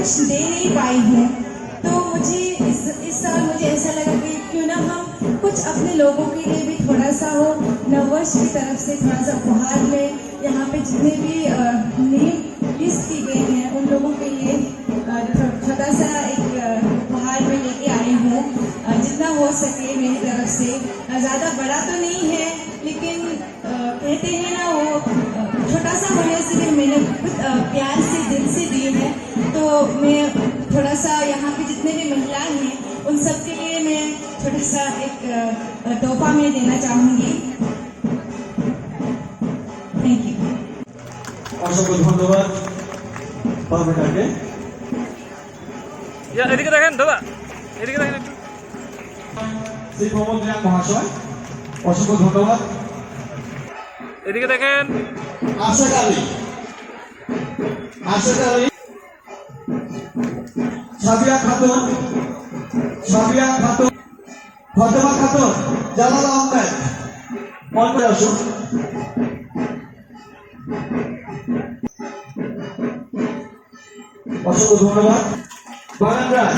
कुछ दे नहीं पाई हूँ, तो मुझे इस साल मुझे ऐसा लगा कि क्यों ना हम कुछ अपने लोगों के लिए भी थोड़ा सा हो, नववर्ष की तरफ से थोड़ा सा उपहार में यहाँ पे जितने भी नेम लिस्ट की गए हैं उन लोगों के लिए छोटा सा एक उपहार में लेके आई हूँ, जितना हो सके मेरी तरफ से। ज़्यादा बड़ा तो नहीं है, लेकिन कहते हैं ना वो छोटा सा होने से भी मैंने प्यार से दिल से दी है, तो मैं थोड़ा सा यहाँ पे जितने भी महिलाएं हैं उन सब के लिए मैं छोटा सा एक तोहफा में देना चाहूँगी। Thank you. অসংখ্য ধন্যবাদ পারভেটাকে। এদিকে দেখেন দাদা, এদিকে দেখেন একটু। শ্রী প্রমোদ রিয়াং মহাশয়, অসংখ্য ধন্যবাদ। এদিকে দেখেন। আশাক আলী, সাবিয়া খাতুন, ফতেমা খাতুন, জালাল আহমেদ, মন্ত্রী আসুন। অসংখ্য ধন্যবাদ। বাগান রায়।